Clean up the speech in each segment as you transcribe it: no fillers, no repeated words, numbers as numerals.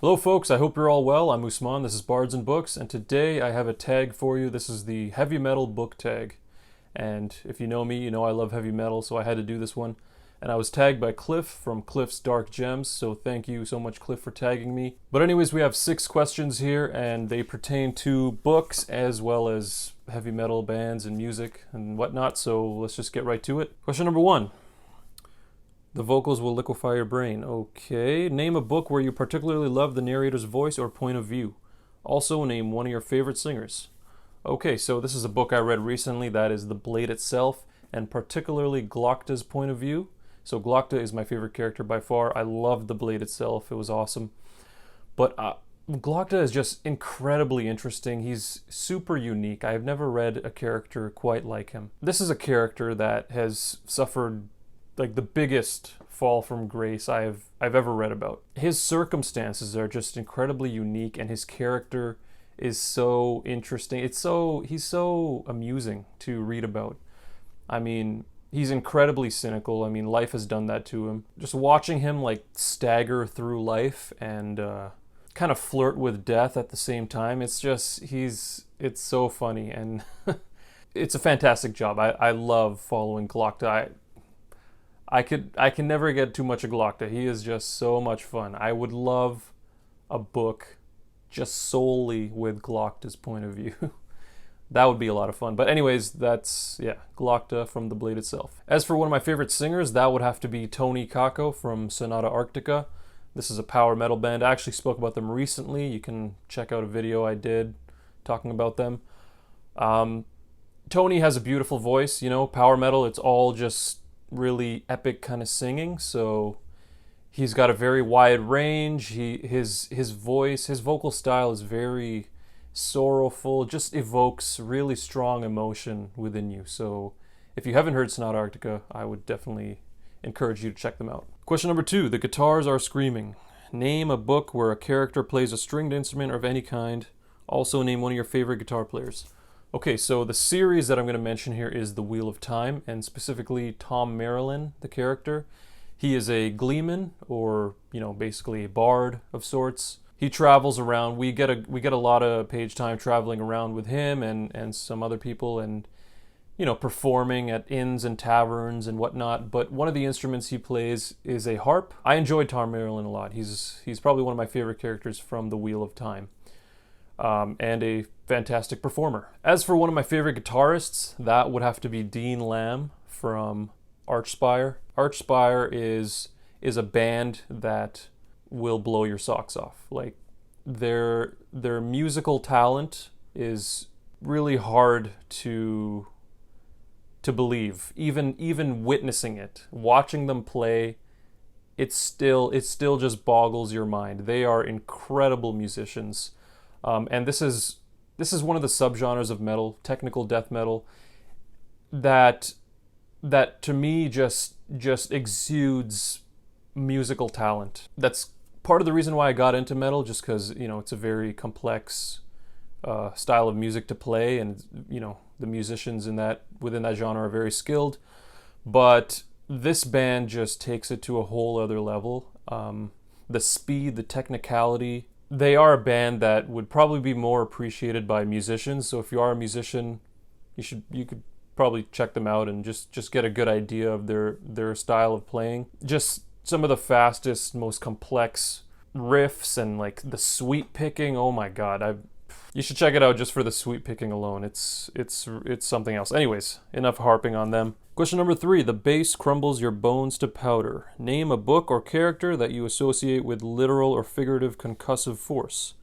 Hello folks, I hope you're all well. I'm Usman, this is Bards and Books, and today I have a tag for you. This is the heavy metal book tag. And if you know me, you know I love heavy metal, so I had to do this one. And I was tagged by Cliff from Cliff's Dark Gems, so thank you so much, Cliff, for tagging me. But anyways, we have 6 questions here, and they pertain to books as well as heavy metal bands and music and whatnot, so let's just get right to it. Question number 1. The vocals will liquefy your brain. Okay. Name a book where you particularly love the narrator's voice or point of view. Also, name one of your favorite singers. Okay, so this is a book I read recently that is The Blade itself, and particularly Glokta's point of view. So Glokta is my favorite character by far. I loved The Blade itself. It was awesome. But Glokta is just incredibly interesting. He's super unique. I've never read a character quite like him. This is a character that has suffered like the biggest fall from grace I've ever read about. His circumstances are just incredibly unique, and his character is so interesting. He's so amusing to read about. I mean, he's incredibly cynical. I mean, life has done that to him. Just watching him like stagger through life and kind of flirt with death at the same time. It's so funny, and it's a fantastic job. I love following Glokta. I can never get too much of Glokta. He is just so much fun. I would love a book just solely with Glokta's point of view. That would be a lot of fun. But anyways, that's, Glokta from The Blade itself. As for one of my favorite singers, that would have to be Tony Kakko from Sonata Arctica. This is a power metal band. I actually spoke about them recently. You can check out a video I did talking about them. Tony has a beautiful voice, power metal. It's all just really epic kind of singing, so he's got a very wide range. His voice, his vocal style is very sorrowful, just evokes really strong emotion within you. So if you haven't heard Sonata Arctica, I would definitely encourage you to check them out. Question number 2. The guitars are screaming. Name a book where a character plays a stringed instrument of any kind. Also name one of your favorite guitar players. Okay, so the series that I'm going to mention here is The Wheel of Time, and specifically Tom Marilyn, the character. He is a gleeman, or basically a bard of sorts. He travels around. We get a lot of page time traveling around with him and some other people, and performing at inns and taverns and whatnot. But one of the instruments he plays is a harp. I enjoyed Tom Marilyn a lot. He's probably one of my favorite characters from The Wheel of Time. And a fantastic performer. As for one of my favorite guitarists, that would have to be Dean Lamb from Archspire. Archspire is a band that will blow your socks off. Like their musical talent is really hard to believe. Even witnessing it, watching them play, it still just boggles your mind. They are incredible musicians. And this is one of the subgenres of metal, technical death metal, that to me just exudes musical talent. That's part of the reason why I got into metal, just because it's a very complex style of music to play, and the musicians within that genre are very skilled. But this band just takes it to a whole other level. The speed, the technicality. They are a band that would probably be more appreciated by musicians. So if you are a musician, you could probably check them out and just get a good idea of their style of playing. Just some of the fastest, most complex riffs, and like the sweep picking. Oh my God, you should check it out just for the sweep picking alone. It's something else. Anyways, enough harping on them. Question number 3. The bass crumbles your bones to powder. Name a book or character that you associate with literal or figurative concussive force,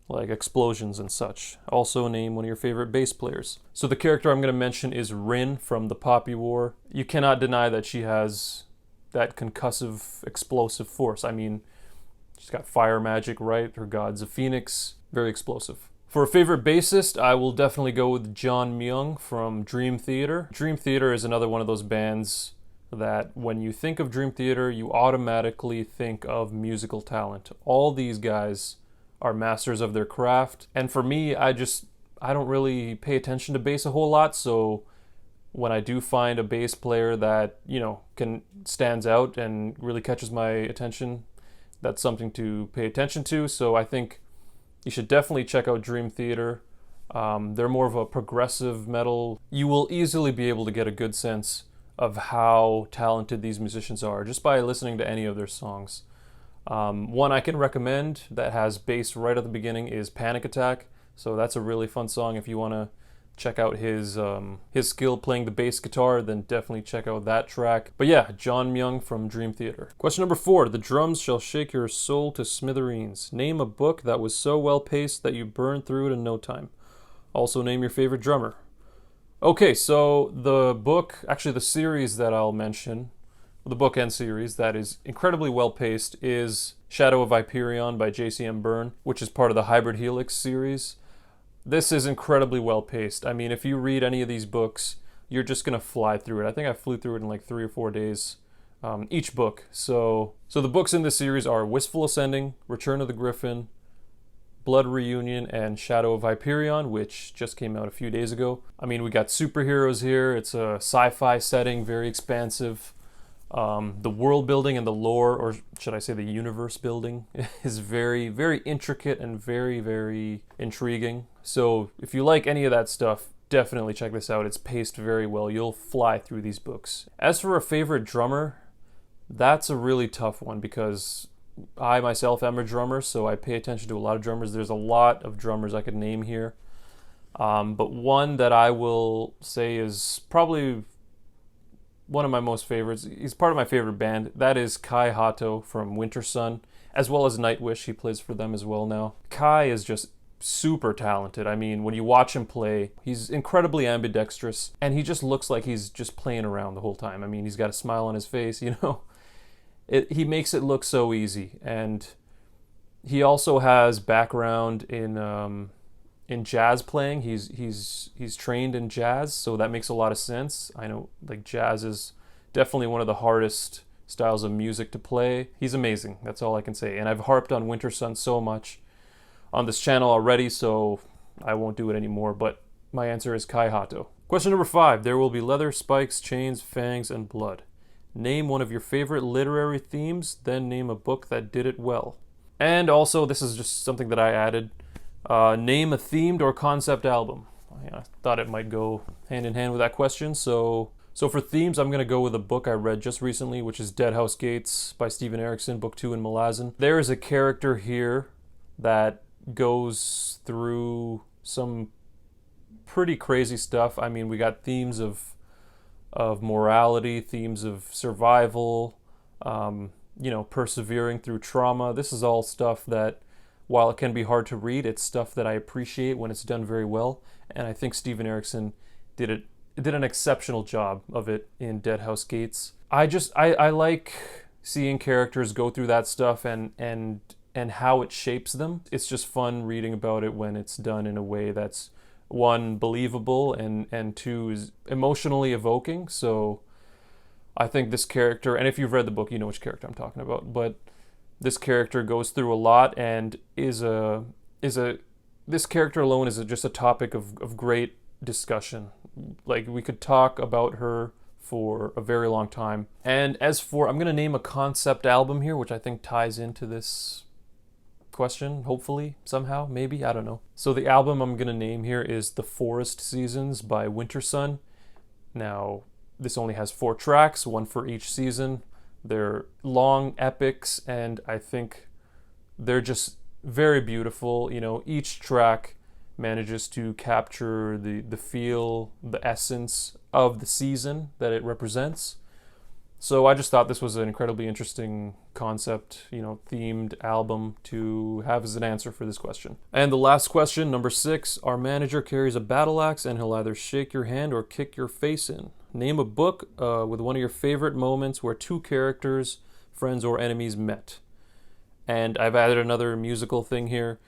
like explosions and such. Also name one of your favorite bass players. So the character I'm going to mention is Rin from the Poppy War. You cannot deny that she has that concussive explosive force. I mean, she's got fire magic, right? Her god's a phoenix. Very explosive. For a favorite bassist, I will definitely go with John Myung from Dream Theater. Dream Theater is another one of those bands that when you think of Dream Theater, you automatically think of musical talent. All these guys are masters of their craft. And for me, I don't really pay attention to bass a whole lot, so when I do find a bass player that, stands out and really catches my attention, that's something to pay attention to. So I think you should definitely check out Dream Theater. They're more of a progressive metal. You will easily be able to get a good sense of how talented these musicians are just by listening to any of their songs. One I can recommend that has bass right at the beginning is Panic Attack. So that's a really fun song. If you want to check out his skill playing the bass guitar, then definitely check out that track. But yeah, John Myung from Dream Theater. Question number 4. The drums shall shake your soul to smithereens. Name a book that was so well paced that you burned through it in no time. Also name your favorite drummer. Okay, so the book, actually the series that I'll mention, the bookend series that is incredibly well paced, is Shadow of Hyperion by J.C.M. Byrne, which is part of the Hybrid Helix series. This is incredibly well paced. I mean, if you read any of these books, you're just gonna fly through it. I think I flew through it in like 3 or 4 days, each book. So the books in this series are Wistful Ascending, Return of the Griffin, Blood Reunion, and Shadow of Hyperion, which just came out a few days ago. I mean, we got superheroes here. It's a sci-fi setting, very expansive. The world building and the lore, or should I say the universe building, is very, very intricate and very, very intriguing. So if you like any of that stuff, definitely check this out. It's paced very well. You'll fly through these books. As for a favorite drummer, that's a really tough one because I myself am a drummer, so I pay attention to a lot of drummers. There's a lot of drummers I could name here. But one that I will say is probably one of my most favorites. He's part of my favorite band. That is Kai Hato from Winter Sun, as well as Nightwish. He plays for them as well now. Kai is just super talented. I mean, when you watch him play, he's incredibly ambidextrous, and he just looks like he's just playing around the whole time. I mean, he's got a smile on his face, you know. He makes it look so easy, and he also has background in jazz playing. He's trained in jazz, so that makes a lot of sense. I know, like, jazz is definitely one of the hardest styles of music to play. He's amazing. That's all I can say. And I've harped on Winter Sun so much on this channel already, so I won't do it anymore. But my answer is Kai Hato. Question number 5. There will be leather, spikes, chains, fangs, and blood. Name one of your favorite literary themes, then name a book that did it well. And also, this is just something that I added. Name a themed or concept album. I thought it might go hand in hand with that question. So for themes, I'm going to go with a book I read just recently, which is Dead House Gates by Steven Erikson, book 2 in Malazan. There is a character here that goes through some pretty crazy stuff. I mean, we got themes of morality, themes of survival, persevering through trauma. This is all stuff that, while it can be hard to read, it's stuff that I appreciate when it's done very well. And I think Steven Erikson did an exceptional job of it in Dead House Gates. I like seeing characters go through that stuff and how it shapes them. It's just fun reading about it when it's done in a way that's, 1, believable, and 2, is emotionally evoking. So I think this character, and if you've read the book, you know which character I'm talking about, but this character goes through a lot and this character alone is just a topic of great discussion. Like, we could talk about her for a very long time. And as for, I'm going to name a concept album here, which I think ties into this question, hopefully, somehow, maybe, I don't know. So the album I'm going to name here is The Forest Seasons by Winter Sun. Now, this only has 4 tracks, 1 for each season. They're long epics, and I think they're just very beautiful. You know, each track manages to capture the feel, the essence of the season that it represents. So I just thought this was an incredibly interesting concept, themed album to have as an answer for this question. And the last question, number 6, our manager carries a battle axe and he'll either shake your hand or kick your face in. Name a book with one of your favorite moments where 2 characters, friends or enemies, met. And I've added another musical thing here.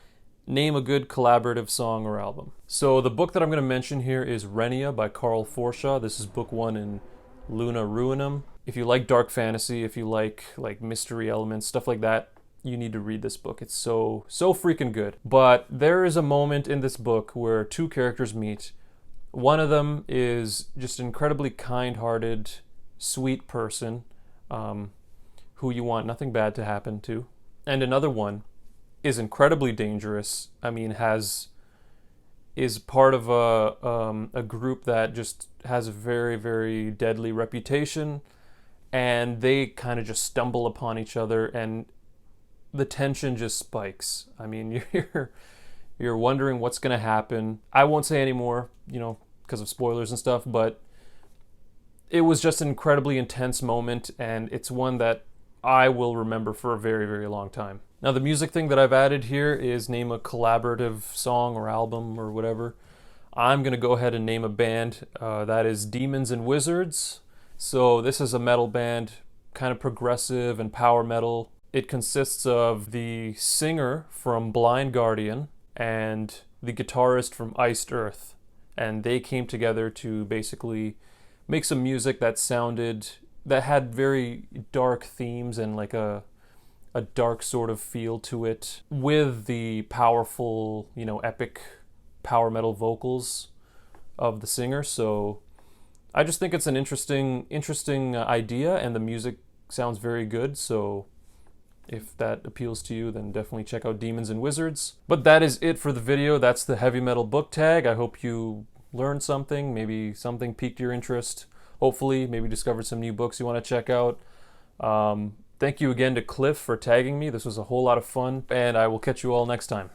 Name a good collaborative song or album. So the book that I'm going to mention here is Renia by Carl Forshaw. This is book 1 in Luna Ruinum. If you like dark fantasy, if you like mystery elements, stuff like that, you need to read this book. It's so freaking good. But there is a moment in this book where 2 characters meet. One of them is just an incredibly kind-hearted, sweet person who you want nothing bad to happen to. And another one is incredibly dangerous. I mean, is part of a group that just has a very, very deadly reputation, and they kind of just stumble upon each other, and the tension just spikes. I mean, you're wondering what's going to happen. I won't say any more, because of spoilers and stuff, but it was just an incredibly intense moment, and it's one that I will remember for a very, very long time. Now, the music thing that I've added here is name a collaborative song or album or whatever. I'm going to go ahead and name a band. That is Demons and Wizards. So this is a metal band, kind of progressive and power metal. It consists of the singer from Blind Guardian and the guitarist from Iced Earth. And they came together to basically make some music that had very dark themes and like a dark sort of feel to it, with the powerful, epic power metal vocals of the singer. So I just think it's an interesting idea, and the music sounds very good. So if that appeals to you, then definitely check out Demons and Wizards. But that is it for the video. That's the heavy metal book tag. I hope you learned something, maybe something piqued your interest. Hopefully, maybe discovered some new books you want to check out. Thank you again to Cliff for tagging me. This was a whole lot of fun, and I will catch you all next time.